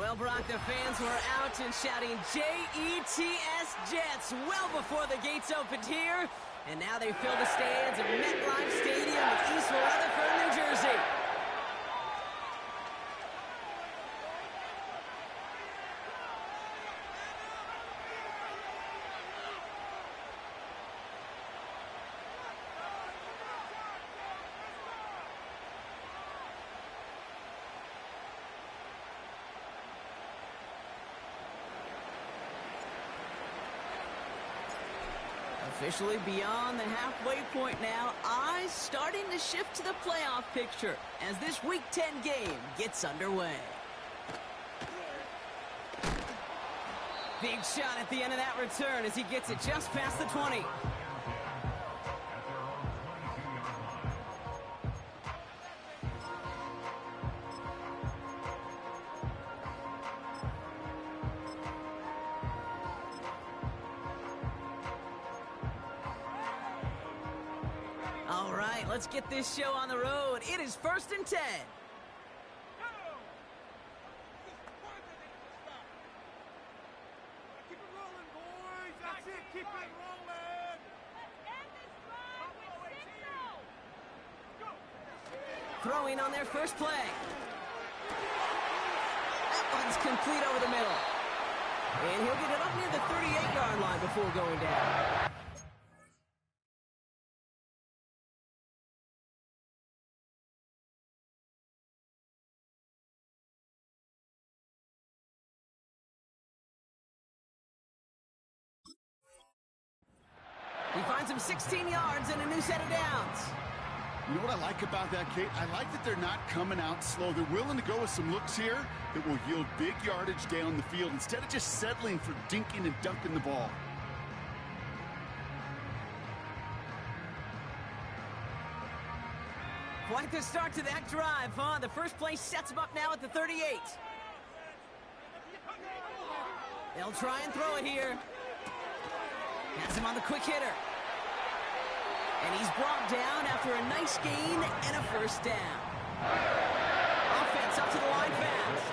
Well, Brock, the fans were out and shouting J-E-T-S, Jets, well before the gates opened here. And now they fill the stands of MetLife Stadium in East Rutherford, New Jersey. Officially beyond the halfway point now, eyes starting to shift to the playoff picture as this Week 10 game gets underway. Big shot at the end of that return as he gets it just past the 20. All right, let's get this show on the road. It is 1st and 10. Keep it rolling, boys. That's it. Keep it rolling. End this drive with 6-0. Throwing on their first play. That one's complete over the middle. And he'll get it up near the 38-yard line before going down. He finds him 16 yards and a new set of downs. You know what I like about that, Kate? I like that they're not coming out slow. They're willing to go with some looks here that will yield big yardage down the field instead of just settling for dinking and dunking the ball. Quite the start to that drive, huh? The first play sets him up now at the 38. They'll try and throw it here. Has him on the quick hitter. And he's brought down after a nice gain and a first down. Offense up to the line fast.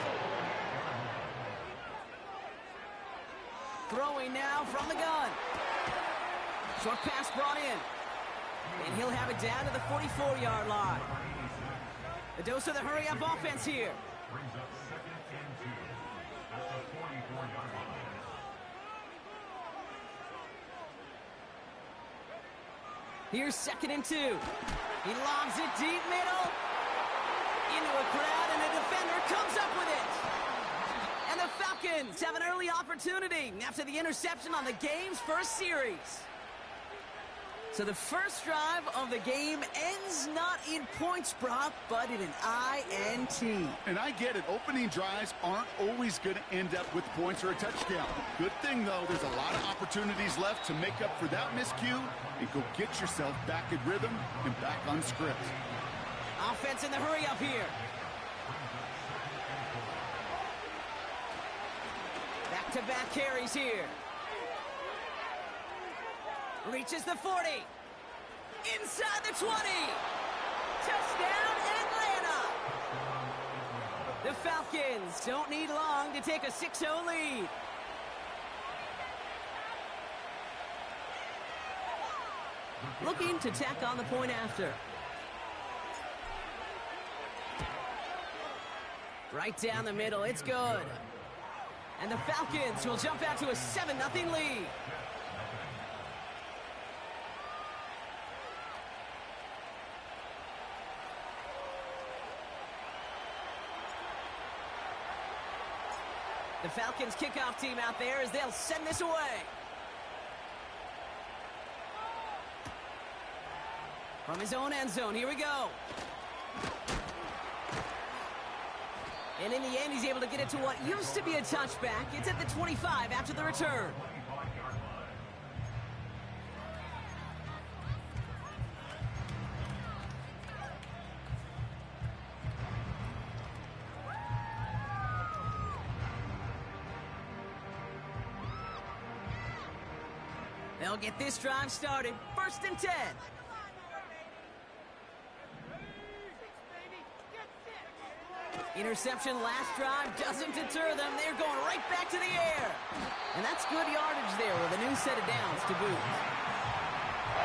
Throwing now from the gun. Short pass brought in. And he'll have it down to the 44-yard line. The dose of the hurry-up offense here. Here's 2nd and 2. He lobs it deep middle. Into a crowd, and a defender comes up with it. And the Falcons have an early opportunity after the interception on the game's first series. So the first drive of the game ends not in points, Brock, but in an INT. And I get it. Opening drives aren't always going to end up with points or a touchdown. Good thing, though, there's a lot of opportunities left to make up for that miscue and go get yourself back in rhythm and back on script. Offense in the hurry-up here. Back-to-back carries here. Reaches the 40. Inside the 20. Touchdown, Atlanta. The Falcons don't need long to take a 6-0 lead. Looking to tack on the point after. Right down the middle, it's good. And the Falcons will jump out to a 7-0 lead. The Falcons kickoff team out there as they'll send this away. From his own end zone, here we go. And in the end, he's able to get it to what used to be a touchback. It's at the 25 after the return. They'll get this drive started. 1st and 10. Interception last drive doesn't deter them. They're going right back to the air. And that's good yardage there with a new set of downs to boot.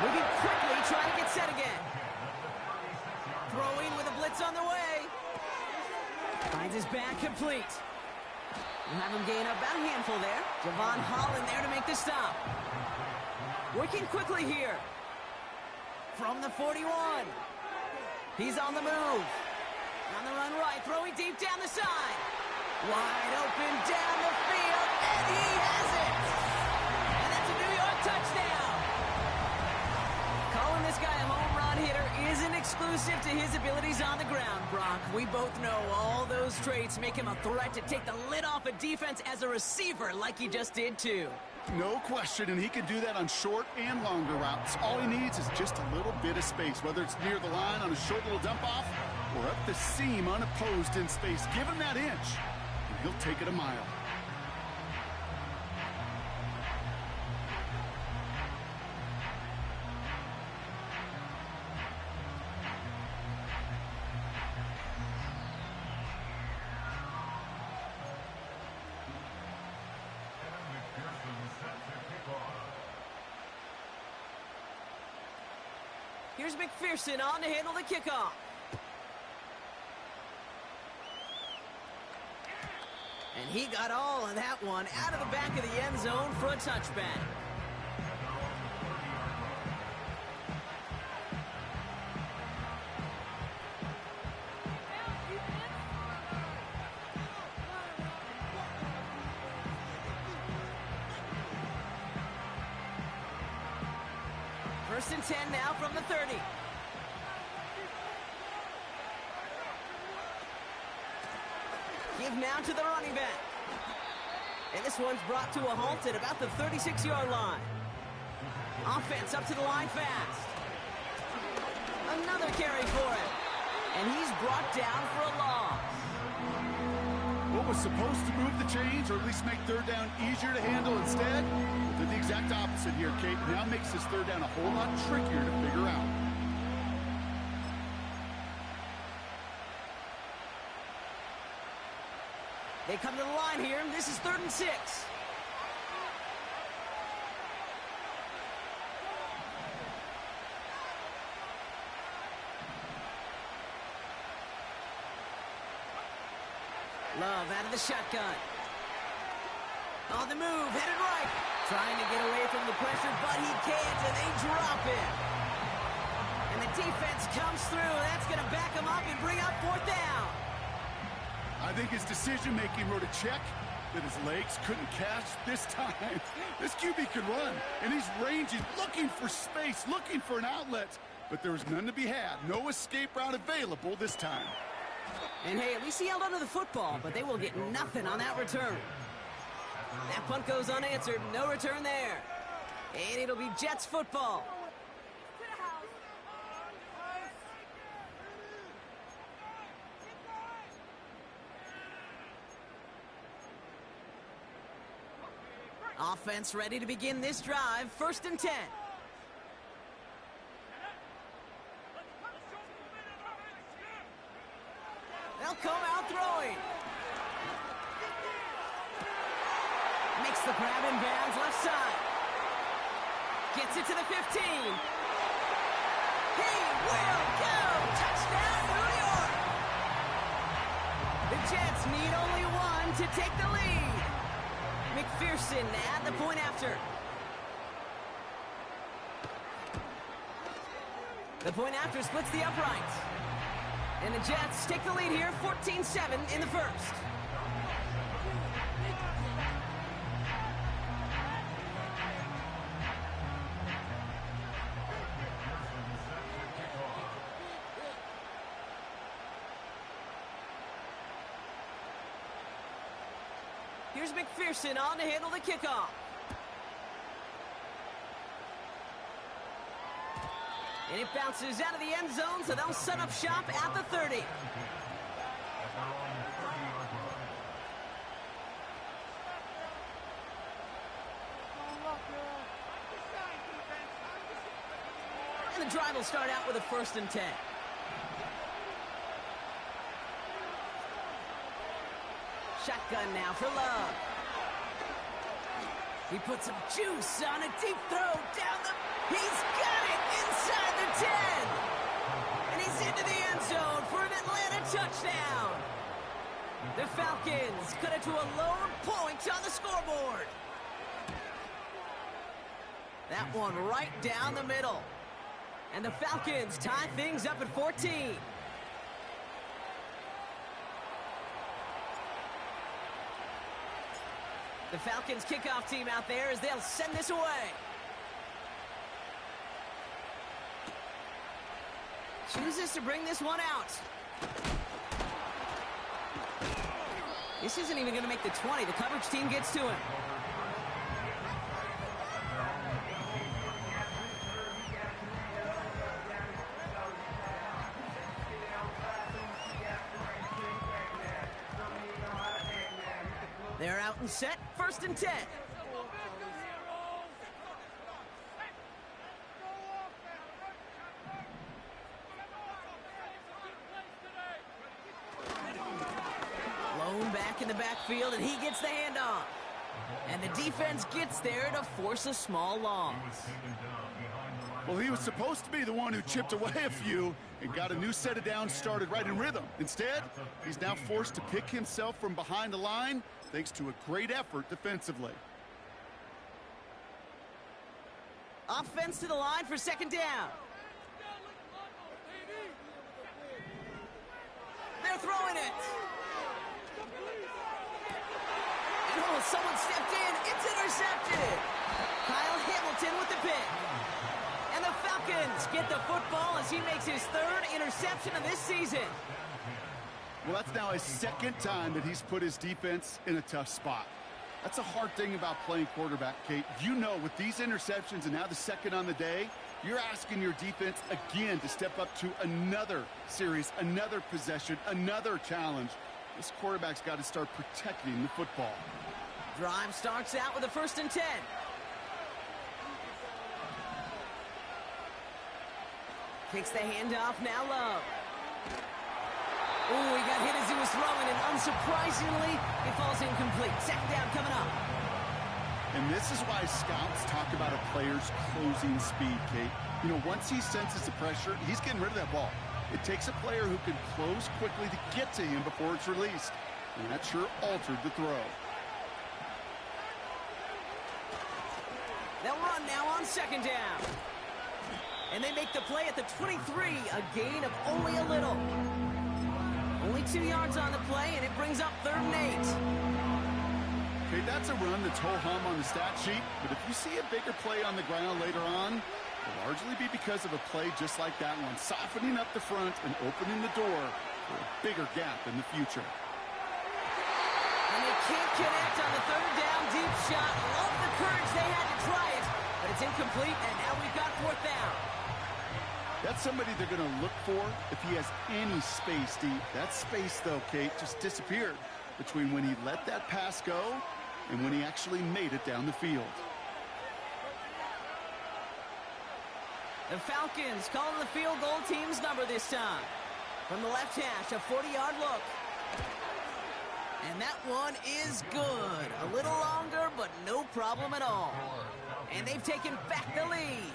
Moving quickly, trying to get set again. Throwing with a blitz on the way. Finds his back complete. We'll have him gain up about a handful there. Javon Holland there to make the stop. Working quickly here. From the 41. He's on the move. On the run right, throwing deep down the side. Wide open down the field, and he has it! And that's a New York touchdown! Calling this guy a home run hitter isn't exclusive to his abilities on the ground, Brock. We both know all those traits make him a threat to take the lid off a defense as a receiver like he just did too. No question, and he can do that on short and longer routes. All he needs is just a little bit of space, whether it's near the line on a short little dump-off or up the seam unopposed in space. Give him that inch, and he'll take it a mile. Here's McPherson on to handle the kickoff. And he got all of that one out of the back of the end zone for a touchback. First and 10 now from the 30. Give now to the running back. And this one's brought to a halt at about the 36-yard line. Offense up to the line fast. Another carry for him. And he's brought down for a loss. What was supposed to move the chains, or at least make third down easier to handle instead, did the exact opposite here, Kate. Now makes this third down a whole lot trickier to figure out. They come to the line here. This is 3rd and 6. Love out of the shotgun. On the move, headed right. Trying to get away from the pressure, but he can't, and they drop it. And the defense comes through. That's going to back him up and bring up 4th down. I think his decision-making wrote a check that his legs couldn't catch this time. This QB can run, and he's ranging, looking for space, looking for an outlet. But there was none to be had. No escape route available this time. And hey, at least he held onto the football, but they will get nothing on that return. That punt goes unanswered. No return there. And it'll be Jets football. Offense ready to begin this drive. 1st and 10. They'll come out throwing. Makes the grab in bounds left side. Gets it to the 15. He will go. Touchdown, New York. The Jets need only one to take the lead. McPherson at the point after. The point after splits the uprights. And the Jets take the lead here, 14-7 in the first. Here's McPherson on to handle the kickoff. And it bounces out of the end zone, so they'll set up shop at the 30. And the drive will start out with a 1st and 10. shotgun now for Love. He puts some juice on a deep throw down the... He's got it inside the 10. And he's into the end zone for an Atlanta touchdown. The Falcons cut it to a lone point on the scoreboard. That one right down the middle. And the Falcons tie things up at 14. The Falcons kickoff team out there as they'll send this away. Chooses to bring this one out. This isn't even going to make the 20. The coverage team gets to him. They're out and set. 1st and 10. Blown back in the backfield, and he gets the handoff. And the defense gets there to force a small loss. Well, he was supposed to be the one who chipped away a few and got a new set of downs started right in rhythm. Instead, he's now forced to pick himself from behind the line thanks to a great effort defensively. Offense to the line for 2nd down. They're throwing it. And oh, someone stepped in. It's intercepted. Kyle Hamilton with the pick. And the Falcons get the football as he makes his 3rd interception of this season. Well, that's now his 2nd time that he's put his defense in a tough spot. That's a hard thing about playing quarterback, Kate. You know, with these interceptions and now the 2nd on the day, you're asking your defense again to step up to another series, another possession, another challenge. This quarterback's got to start protecting the football. Drive starts out with a 1st and 10. Takes the handoff, now Love. Ooh, he got hit as he was throwing, and unsurprisingly, it falls incomplete. 2nd down coming up. And this is why scouts talk about a player's closing speed, Kate. You know, once he senses the pressure, he's getting rid of that ball. It takes a player who can close quickly to get to him before it's released. And that sure altered the throw. They'll run now on 2nd down. And they make the play at the 23, a gain of only a little. Only 2 yards on the play, and it brings up 3rd and 8. Okay, that's a run that's ho-hum on the stat sheet, but if you see a bigger play on the ground later on, it'll largely be because of a play just like that one, softening up the front and opening the door for a bigger gap in the future. And they can't connect on the 3rd down deep shot. Love the courage they had to try it, but it's incomplete, and now we've got 4th down. That's somebody they're going to look for if he has any space deep. That space, though, Kate, just disappeared between when he let that pass go and when he actually made it down the field. The Falcons calling the field goal team's number this time. From the left hash, a 40-yard look. And that one is good. A little longer, but no problem at all. And they've taken back the lead.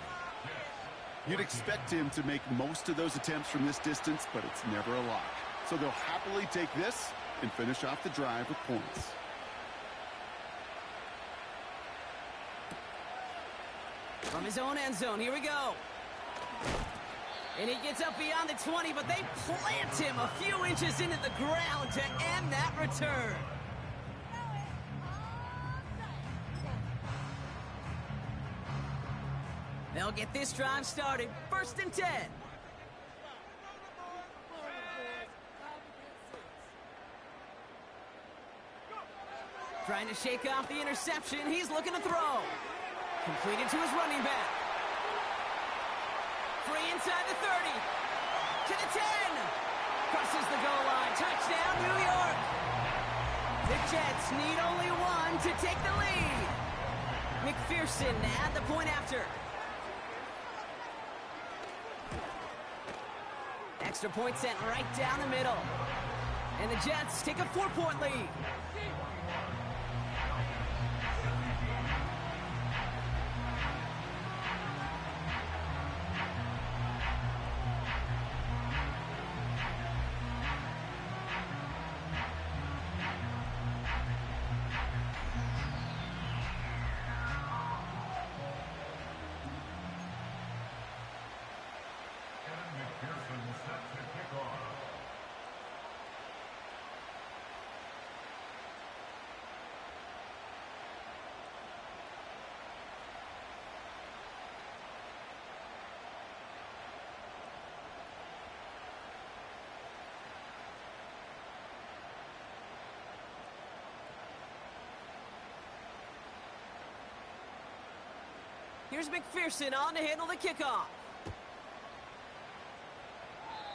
You'd expect him to make most of those attempts from this distance, but it's never a lock. So they'll happily take this and finish off the drive with points. From his own end zone, here we go. And he gets up beyond the 20, but they plant him a few inches into the ground to end that return. They'll get this drive started. 1st and 10. Trying to shake off the interception. He's looking to throw. Completed to his running back. Free inside the 30. To the 10. Crosses the goal line. Touchdown, New York. The Jets need only one to take the lead. McPherson at the point after. Extra point sent right down the middle. And the Jets take a 4-point lead. Here's McPherson on to handle the kickoff.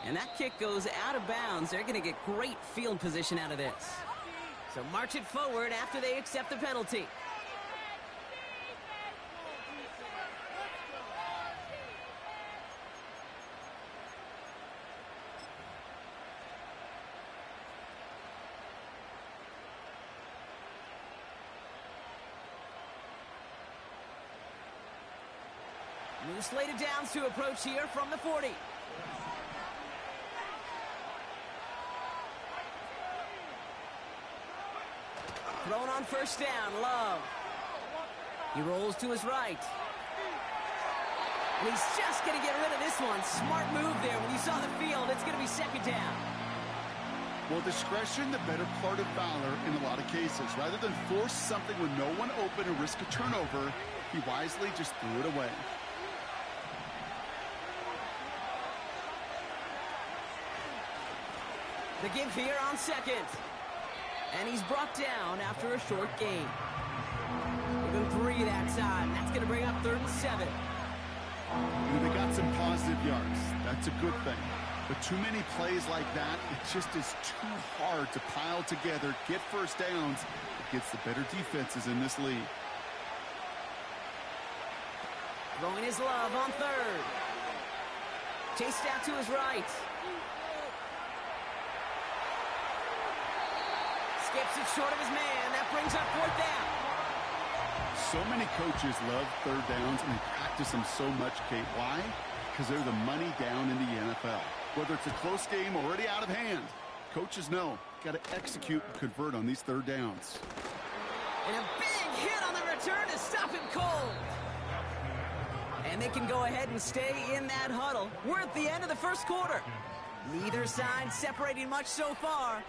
And that kick goes out of bounds. They're going to get great field position out of this. So march it forward after they accept the penalty. New slated downs to approach here from the 40. Thrown on first down, Love. He rolls to his right. And he's just going to get rid of this one. Smart move there. When you saw the field, it's going to be second down. Well, discretion, the better part of valor in a lot of cases. Rather than force something with no one open and risk a turnover, he wisely just threw it away. The give here on second. And he's brought down after a short gain. Give him 3 that time. That's going to bring up 3rd and 7. They got some positive yards. That's a good thing. But too many plays like that, it just is too hard to pile together, get first downs against the better defenses in this league. Throwing his Love on 3rd. Chased out to his right. Skips it short of his man. That brings up 4th down. So many coaches love 3rd downs and they practice them so much, Kate. Why? Because they're the money down in the NFL. Whether it's a close game already out of hand, coaches know got to execute and convert on these 3rd downs. And a big hit on the return to stop him cold. And they can go ahead and stay in that huddle. We're at the end of the first quarter. Neither side separating much so far.